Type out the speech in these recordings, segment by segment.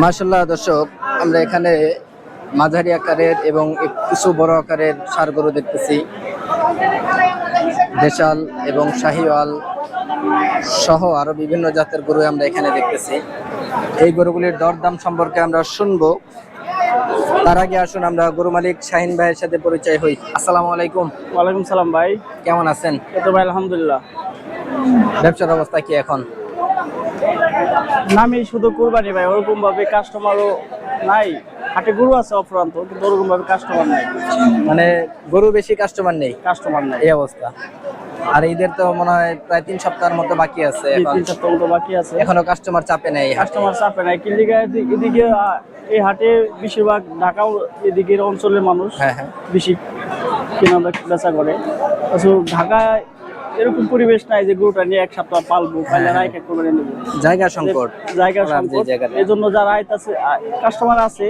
মাশাআল্লাহ দর্শক, আমরা এখানে মাঝারি আকারের এবং কিছু বড় আকারের ষাঁড় গরু দেখতেছি। দেশাল এবং শাহিওয়াল সহ আরো বিভিন্ন জাতের গরু আমরা এখানে দেখতেছি। এই গরুগুলির দরদাম সম্পর্কে আমরা শুনবো। তার আগে আসুন আমরা গরু মালিক শাহিন ভাইয়ের সাথে পরিচয় হই। আসসালামু আলাইকুম। ওয়ালাইকুম সালাম ভাই, কেমন আছেন? এই তো ভাই আলহামদুলিল্লাহ। ব্যবসার অবস্থা কি এখন? নামি শুধু কুরবানি ভাই, ওরকম ভাবে কাস্টমারও নাই। হাটে গরু আছে অফুরন্ত, কিন্তু ওরকম ভাবে কাস্টমার নাই। মানে গরু বেশি, কাস্টমার নেই, কাস্টমার নাই এই অবস্থা। আর ঈদের তো মনে হয় প্রায় 3 সপ্তাহের মতো বাকি আছে, এখন 3 সপ্তাহ মতো বাকি আছে। এখনো কাস্টমার চাপে নেই। কাস্টমার চাপে নাই, কিন্তু এদিকে এই হাটে বেশিরভাগ ঢাকাও এদিকের অঞ্চলের মানুষ বেশি কেনা বেচা করে। ঢাকায় এরকম পরিবেশ নাই যে গরুটা নিয়ে 1 সপ্তাহ পালবো, পাইলে রাইখা কোরবানি নেব। জায়গা সংকট, এই জন্য যারা আইতাছে কাস্টমার আছে,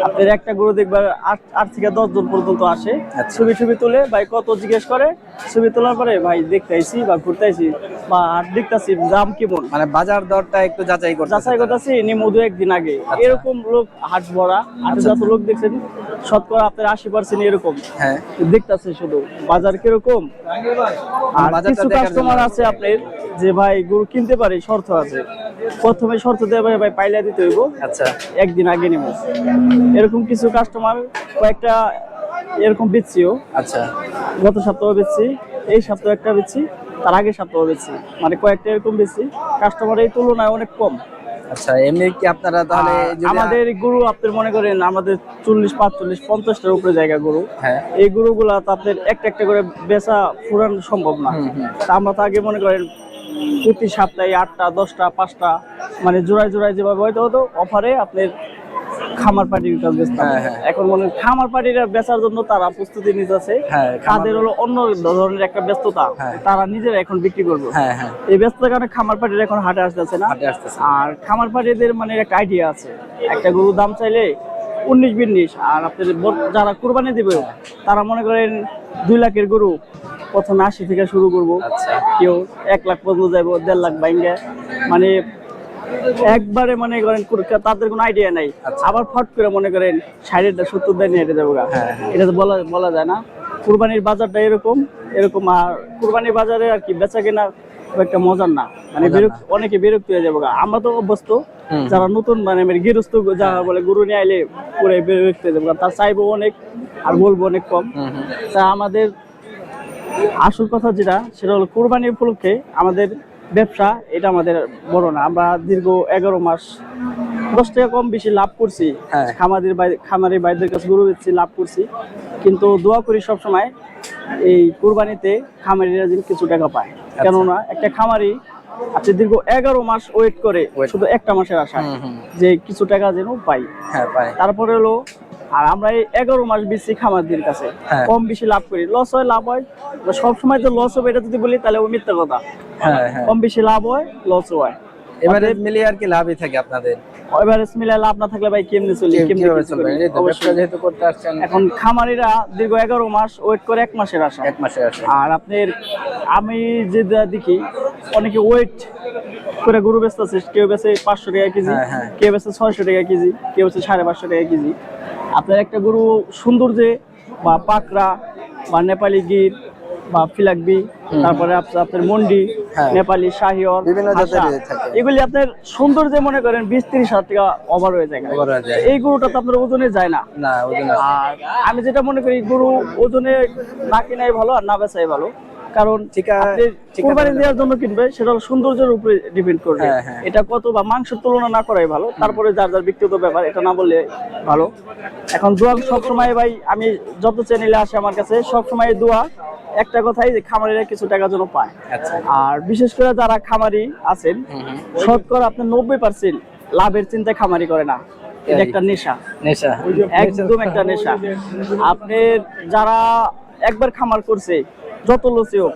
আপনার একটা গরু দেখবার 8 থেকে 10 জন পর্যন্ত আসে। ছবি তুলে ভাই কত জিজ্ঞেস করে, ছবি তোলার পরে ভাই দেখতে আইছি বা ঘুরতে আইছি বা হাট দেখতেছি দাম কেমন, মানে বাজার দরটা একটু যাচাই করতেছি নিমু 2-1 দিন আগে। এরকম লোক হাট ভরা, হাটে যত লোক দেখছেন শতকরা আপনার 80% এরকম দেখতেছে শুধু বাজার কিরকম। আর কিছু কাস্টমার আছে আপনার যে ভাই গরু কিনতে পারে, শর্ত আছে, প্রথমে শর্ত দেবে ভাই পাইলা দিতে হইব, আচ্ছা 1 দিন আগে নিব। এরকম কিছু কাস্টমার কয়েকটা এরকম বেচছিও। আচ্ছা, গত সপ্তাহ বেচছি, এই সপ্তাহে একটা বেচছি, তার আগের সপ্তাহ বেচছি, মানে কয়েকটা এরকম বেচছি। কাস্টমার এই তুলনায় অনেক কম। আচ্ছা, এমনি কি আপনারা তাহলে আমাদের গরু আপনার মনে করেন আমাদের 40, 45, 50টার উপরে জায়গা গরু। এই গরুগুলা তো আপনার একটা করে বেচা পুরান সম্ভব না। আমরা তো আগে মনে করেন প্রতি সপ্তাহে 8টা, 10টা, 5টা মানে জোড়ায় যেভাবে হয়তো অফারে আপনার খামার পার্টির কাজ বেচতাম। এখন মনে খামার পার্টিরা বেচার জন্য তারা প্রস্তুতি নিতেছে, তাদের হলো অন্য ধরনের একটা ব্যস্ততা, তারা নিজেরা এখন বিক্রি করবে। এই ব্যস্ততার কারণে খামার পার্টিরা এখন হাটে আসতেছে না। আর খামার পার্টিদের মানে একটা আইডিয়া আছে, একটা গরুর দাম চাইলে 19-20, আর আপনাদের যারা কুরবানি দিবে তারা মনে করেন 2 লাখের গরু প্রথমে 80 থেকে শুরু করবো, কেউ 1 লাখ পর্যন্ত যাবো, 1.5 লাখ বাইঙ্গা, মানে একবারে মনে করেন তাদের কোনো আইডিয়া নাই। আবার ফট করে মনে করেন 60টা 70 নিয়ে হেঁটে যাবো। এটা তো বলা যায় না। কুরবানির বাজারটা এরকম। আর কুরবানির বাজারে আর কি বেচা কেনা একটা মজার না, মানে অনেকে বিরক্ত হয়ে যাবো। আমরা তো অভ্যস্ত, যারা নতুন মানে গৃহস্থ যারা বলে গরু নিয়ে আইলে পুরো বিরক্ত হয়ে যাবো, তার চাইবো অনেক আর বলবো অনেক কম। তা আমাদের আসল কথা যেটা, সেটা হলো কুরবানির উপলক্ষে আমাদের ব্যবসা, এটা আমাদের বড় না। আমরা দীর্ঘ 11 মাস 10 টাকা কম বেশি লাভ করছি। খামারি ভাইদের কাছে গরু বেচছি, লাভ করছি। কিন্তু দোয়া করি সবসময় এই কুরবানিতে খামারিরা যেন কিছু টাকা পায়। কেননা একটা খামারি আপনি দীর্ঘ 11 মাস ওয়েট করে শুধু একটা মাসের আশা যে কিছু টাকা যেন পাই। তারপরে হলো আর আমরা এই 11 মাস বেশি খামারদের কাছে কম বেশি লাভ করি, লস হয় লাভ হয়। সবসময় যে লস হবে এটা যদি বলি তাহলে ও মিথ্যা কথা। কম বেশি লাভ হয়, লস হয়। এবারে মিলে আর কি লাভই থাকে আপনাদের? এভারেজ মিলে লাভ না থাকলে ভাই কেমনে চলি, যেহেতু করতে আসছেন। এখন খামারিরা দীর্ঘ 11 মাস ওয়েট করে 1 মাসের আশা। আর আপনার আমি যে দেখি অনেকে ওয়েট করে গরু বেচতেছে, কেউ বেচে 500 টাকা কেজি, কেউ বেচে 600 টাকা কেজি, কেউ বেচে 550 টাকা কেজি। আপনার একটা গরু সৌন্দর্যে বা পাকড়া বা নেপালি গির বা ফিলাকবি, তারপরে আপনার মন্ডি, নেপালি শাহিওয়াল, এগুলি আপনার সৌন্দর্যে মনে করেন 20-30 হাজার টাকা ওভার হয়ে যায়। এই গরুটা তো আপনার ওজনে যায় না। আর আমি যেটা মনে করি গরু ওজনে না কেনাই ভালো আর না বেচাই ভালো। কারণ কুরবানি দেওয়ার জন্য কিনবে, সেটা সৌন্দর্যের উপরে ডিপেন্ড করবে। এটা কত বা মাংসের তুলনা না করাই ভালো। তারপরে যার ব্যক্তিগত ব্যাপার, এটা না বললে ভালো। এখন দোয়া সবসময় ভাই, আমি যত চ্যানেলে আসে আমার কাছে সবসময় দোয়া একটা কথাই যে খামারিরা কিছু টাকা যেন পায়। আর বিশেষ করে যারা খামারি আছেন, শতকরা আপনার 90% লাভের চিন্তায় খামারি করে না। এটা একটা নেশা, একদম একটা নেশা। আপনার যারা একবার খামার করছে, যত লসি হোক,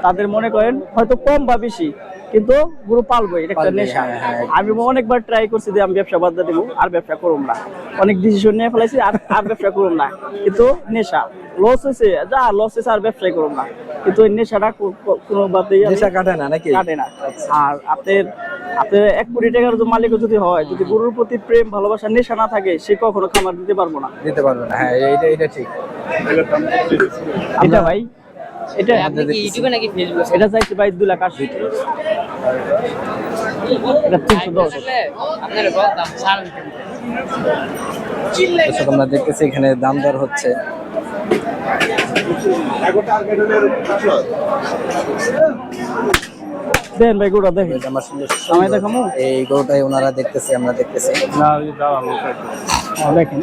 তাদের মনে করেন হয়তো কম বা বেশি কিন্তু গরু পালবো, এটা একটা পালবে, নেশা। হ্যাঁ, হ্যাঁ। আমি অনেকবার ট্রাই করছি যে আমি ব্যবসা বাদ দিয়ে দিব, আর ব্যবসা করুম না, অনেক ডিসিশন নিয়ে ফেলাইছি, আর ব্যবসা করুম না, কিন্তু নেশা লস হয়েছে, যা লস হয়েছে আর ব্যবসায় করুম না, কিন্তু ওই নেশাটা কোনো বাদেই নেশা কাটে না নাকি? কাটে না। আর আপনার 1 কোটি টাকার মালিক যদি হয়, যদি গরুর প্রতি প্রেম ভালোবাসা নেশা না থাকে, সে কখনো খামার দিতে পারবো না। দিতে পারবে না, হ্যাঁ এটা ঠিক। এটা ভাই, এটা আপনি কি ইউটিউবে নাকি ফেসবুকে? এটা চাইছি ভাই 2,80,000। এটা 310। আপনার বলতাম ছাড় দিতেন। দর্শক আমরা দেখতেছি এখানে দাম দর হচ্ছে। দেন ভাই গরুটা দেখেন, এটা মাশাআল্লাহ আমি সুন্দর। দেখামু? এই গরুটাই ওনারা দেখতেছি, আমরা দেখতেছি। দেখেন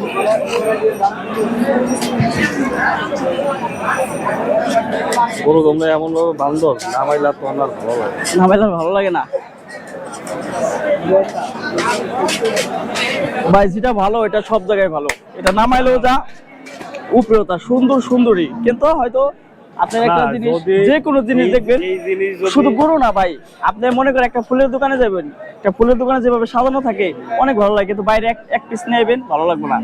গরু তোমরা এমন ভাবে বান্ধব নামাইলা তো আমার ভালো লাগে। নামাইলে ভালো লাগে না ভাই, যেটা ভালো এটা সব জায়গায় ভালো, এটা নামাইলেও যা উপরেও তা সুন্দর সুন্দরী, কিন্তু হয়তো আপনার একটা না, জিনিস, যদি যে কোনো জিনিস দেখবেন, এই জিনিস যদি- শুধু গরু না ভাই, আপনি মনে করেন একটা ফুলের দোকানে যাবেন, একটা ফুলের দোকানে যেভাবে সাজানো থাকে অনেক ভালো লাগে, কিন্তু বাইরে এক পিস নেবেন ভালো লাগবে না।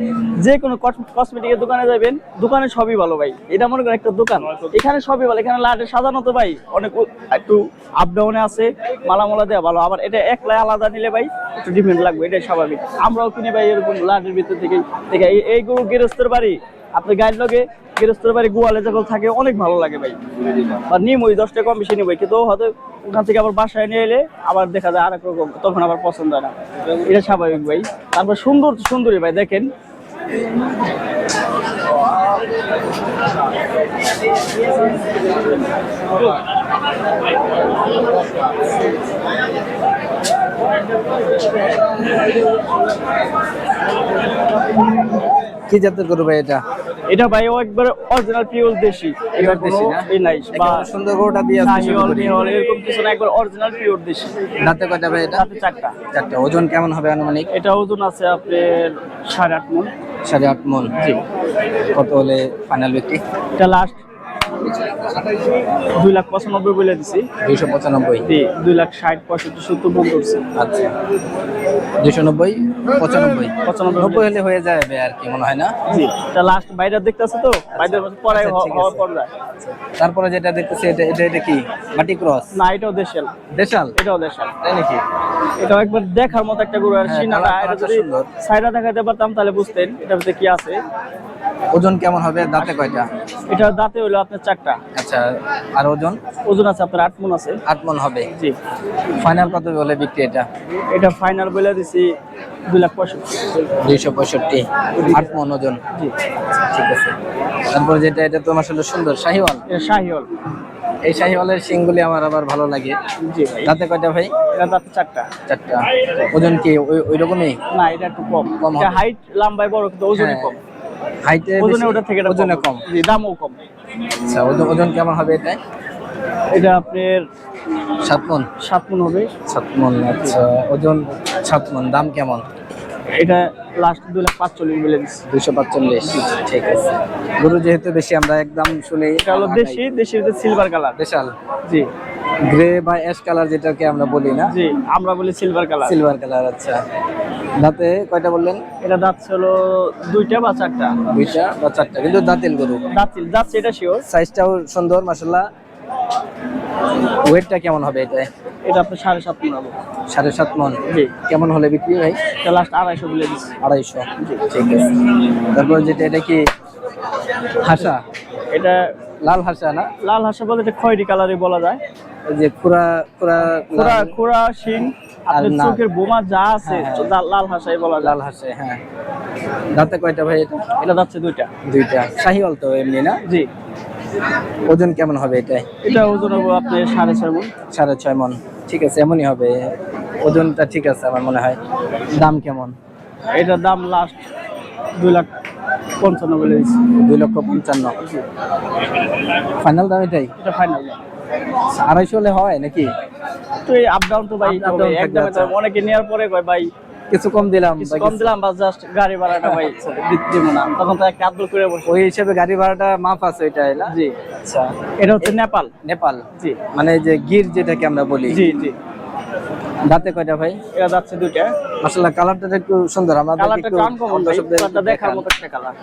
যে কোনো কসমেটিকের দোকানে যাবেন, দোকানে সবই ভালো ভাই, এটা মনে করেন একটা দোকান, এখানে সবই ভালো, এখানে লাটে সাজানো তো ভাই অনেক একটু আপ ডাউনে আছে, মালামালা দেওয়া ভালো, আবার এটা একলাই আলাদা নিলে ভাই একটু ডিফারেন্ট লাগবে, এটাই স্বাভাবিক। আমরাও কিনে ভাই এরকম লাটের ভিতর থেকে দেখে, এই গরু গৃহস্থের বাড়ি, আপনি গাইড লগে গৃহস্থের বাড়ি গোয়ালে যখন থাকে অনেক ভালো লাগে ভাই, আর নিম ওই 10 টাকা কম বেশি নিবই, কিন্তু হয়তো ওখান থেকে আবার বাসায় নিয়ে এলে আবার দেখা যায় আরেক রকম, তখন আবার পছন্দ হয় না, এটা স্বাভাবিক ভাই। তারপর সুন্দর সুন্দরী ভাই দেখেন, কি জাতের গরু ভাই এটা? এটা ভাই ও একবার অরিজিনাল পিওর দেশি, এটা দেশি কোনো না? এই নাই বা একেবারে সুন্দর গরুটা দিয়ে আজকে শুরু শাহিওয়াল করি। মিহল এরকম কিছু না, একবার অরিজিনাল পিওর দেশি। দাঁতে কয়টা ভাই এটা? তাতে 4টা। চারটা। ওজন কেমন হবে আনুমানিক? এটা ওজন আছে আপনার 8.5 মণ। 8.5 মণ। জি। কত হলে ফাইনাল বিক্রি? এটা লাস্ট 2,95,000 বলে দিছি। 295। জি, 2,60,000, 65,000, 70 বন্ধ করছে। আচ্ছা, 290, 95, 95 90 হলে হয়ে যাবে আর কি মনে হয় না? জি, এটা লাস্ট বাইরে দেখতেছে তো, বাইরে পরে আচ্ছা, ঠিক হওয়ার আছে। পর যায়। তারপরে যেটা দেখতেছি এটা কি মাটি ক্রস? না, এটাও দেশাল, দেশাল? এটাও দেশাল। তাই নাকি? এটাও একবার দেখার মতো একটা গরু, আর হ্যাঁ, সিনাটা এটা কালারটা যদি সুন্দর। সাইডা দেখাতে পারতাম তাহলে বুঝতেন এটার ভিতরে কি আছে। ওজন কেমন হবে? দাঁতে কয়টা? এটা দাঁতে হইলো আপনার 4টা। আচ্ছা, আর ওজন? ওজন আছে আপনার 8 মণ আছে। 8 মণ হবে। জি, ফাইনাল কত বলে বিক্রি এটা? এটা ফাইনাল বলে দিছি 2,65,000। 265, 8 মণ ওজন। জি, ঠিক আছে। তারপর যেটা, এটা তো আসলে সুন্দর শাহিওয়াল। এটা শাহিওয়াল। এই শাহিওয়ালের শিংগুলি আমার আবার ভালো লাগে। জি ভাই, দাঁতে কয়টা ভাই? এটা দাঁতে 4টা। 4টা। ওজন কি ওই রকমই? না, এটা একটু কম, কম এটা হবে। হাইট লম্বায় বড়, কিন্তু ওজনে হ্যাঁ। কম। হাইটে ওজনে ওটা থেকে এটা ওজনে কম। জি, দামও কম। আচ্ছা, ওজন কেমন হবে এটা? এটা আপনার 7 মণ। 7 মণ হবে। 7 মণ। আচ্ছা, ওজন 7 মণ। দাম কেমন? এটা লাস্ট 2,45,000 বলে দিচ্ছি। 245। ঠিক আছে। গরু যেহেতু বেশি, আমরা একদম শুনে এটা হলো দেশি, দেশির সিলভার কালার। দেশাল জি গ্রে বা অ্যাশ কালার যেটাকে আমরা বলি না? জি, আমরা বলি সিলভার কালার। Silver colour. আচ্ছা, দাঁতে কয়টা বললেন? এটা দাঁত হলো 2টা বা 4টা। 2টা বা 4টা, কিন্তু দাঁতেল গরু। দাঁত এটা শিওর। সাইজটাও সুন্দর মাশাআল্লাহ। ওয়েটটা কেমন হবে এটা? এটা আপনার 7.5 মণ হবে। 7.5 মণ। জি, কেমন হলে বিক্রি ভাই? এটা লাস্ট 250 বলে দিচ্ছি। 250। ঠিক আছে। তারপর যেটা, এটা কি হাসা? এটা লাল হাসা না? লাল হাঁসা বলে এটা খয়েরি কালারে বলা যায়। ওই যে খুরা খোড়া শিং, আপনার নাক। চোখের বোমা যা আছে হ্যাঁ, লাল হাঁসাই বলা যায়। লাল হাসে, হ্যাঁ। দাঁতে কয়টা ভাই এটা? এটা যাচ্ছে 2টা। 2টা। শাহিওয়াল তো এমনি না? জি, ওজন কেমন হবে এটা? এটা ওজন হবে আপনার 6.5 মণ। 6.5 মণ। ঠিক আছে, এমনই হবে। ওজনটা ঠিক আছে আমার মনে হয়। দাম কেমন? এটার দাম লাস্ট 2,55,000 বলে দিচ্ছি। 2,55,000। ফাইনাল দাম এটাই? এটা ফাইনাল। 250 হলে হয় নাকি? তো এই আপ ডাউন তো ভাই Up down থাকবে, একদম আচ্ছা। অনেকে নেওয়ার পরে কয় ভাই কিছু কম দিলাম কিছু বা কম দিলাম, বা জাস্ট গাড়ি ভাড়াটা ভাই দিব না, তখন তো একটা আব্দুল করে বসে। ওই হিসেবে গাড়ি ভাড়াটা মাফ আছে এটা, জি, আচ্ছা। এটা হচ্ছে নেপাল। নেপাল, জি মানে যে গির যেটাকে আমরা বলি। জি জি, দাঁতে কয়টা ভাই? এটা যাচ্ছে দুইটা। মাশাআল্লাহ কালারটা একটু সুন্দর। আমাদের কালারটা একটু টান কমন, দর্শকদের কালারটা দেখার মতো একটা কালার।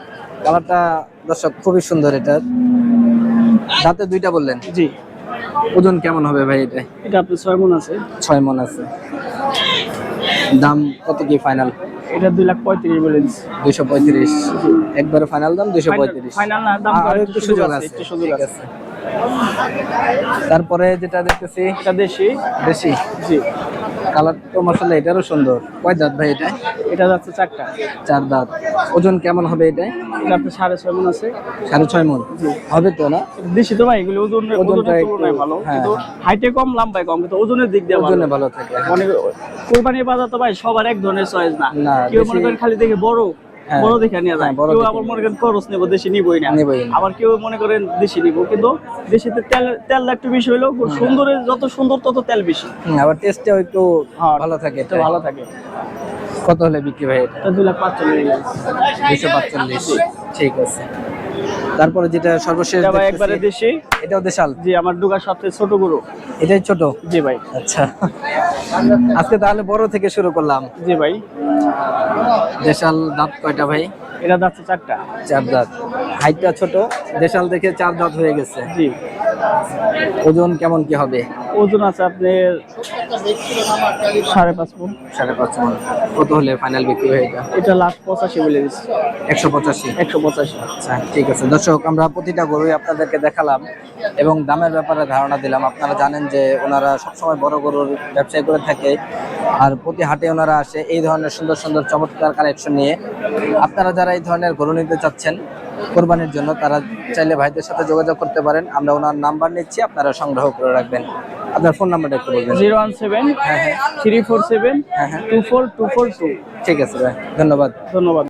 কালারটা দর্শক খুবই সুন্দর। এটা দাঁতে দুইটা বললেন, জি। ওজন কেমন হবে ভাই এটা? এটা আপনার 6 মণ আছে। 6 মণ আছে। দাম কত কি ফাইনাল? এটা 2,35,000 বলে দিচ্ছি। 235 একবারে ফাইনাল দাম 235। ফাইনাল না, দাম আর একটু সুযোগ আছে, একটু সুযোগ ঠিক আছে। তারপরে যেটা দেখতেছি এটা দেশি। দেশি, জি। কালার তো মাশাআল্লাহ এটারও সুন্দর। কয় দাঁত ভাই এটা? এটা যাচ্ছে 4টা। 4 দাঁত। ওজন কেমন হবে এটা? এটা আপনার 6.5 মণ আছে। 6.5 মণ হবে তো না? এটা দেশি তো ভাই, এগুলো ওজনের ওজনটা তুলনায় একটু, ভালো, হ্যাঁ, কিন্তু হাইটে কম লম্বায় কম, কিন্তু ওজনের দিক দিয়ে ভালো। ওজনে ভালো থাকে। মানে কোরবানির বাজার তো ভাই সবার এক ধরনের চয়েস না। না, কেউ মনে দেশি- করেন খালি দেখে বড় হ্যাঁ, বড় দেখে নিয়ে যায়, হ্যাঁ, বড় কেউ দেখে আবার মনে করেন খরচ নেবো দেশি নিবই না, নিবই না। আবার কেউ মনে করেন দেশি নিবো, কিন্তু দেশিতে তেল একটু বেশি হইলেও সুন্দরের যত সুন্দর তত তেল বেশি। আবার টেস্টটাও একটু হ্যাঁ, ভালো থাকে। এটা ভালো থাকে। কত হলে বিক্রি ভাই এটা? এটা 2,45,000। 245। ঠিক আছে। তারপরে যেটা সর্বশেষ এটা ভাই দেখতেছি, একবারে দেশি। এটাও দেশাল। জি, আমার ডুগার সবচেয়ে ছোট গরু। এটাই ছোট। জি ভাই। আচ্ছা, আজকে তাহলে বড় থেকে শুরু করলাম। জি ভাই। দেশাল দাঁত কয়টা ভাই? এটা যাচ্ছে 4টা। 4 দাঁত। হাইটটা ছোট, দেশাল দেখে 4 দাঁত হয়ে গেছে। জি। ওজন কেমন কি হবে? ওজন আছে আপনার 5.5 মণ। 5.5 মণ। কত হলে ফাইনাল বিক্রি হয় এটা? এটা লাস্ট 85 বলে দিচ্ছি। 185। 185। আচ্ছা, ঠিক আছে। দর্শক, আমরা প্রতিটা গরুই আপনাদেরকে দেখালাম এবং দামের ব্যাপারে ধারণা দিলাম। আপনারা জানেন যে ওনারা সবসময় বড় গরুর ব্যবসায় করে থাকে, আর প্রতি হাটে ওনারা আসে এই ধরনের সুন্দর সুন্দর চমৎকার কালেকশন নিয়ে। আপনারা যারা এই ধরনের গরু নিতে চাচ্ছেন কোরবানির জন্য, তারা চাইলে ভাইদের সাথে যোগাযোগ করতে পারেন। আমরা ওনার নাম্বার নিচ্ছি, আপনারা সংগ্রহ করে রাখবেন। আপনার ফোন নাম্বারটা একটু বলবেন। 017 347 হ্যাঁ, হ্যাঁ। 24242। ঠিক আছে ভাই, ধন্যবাদ। ধন্যবাদ।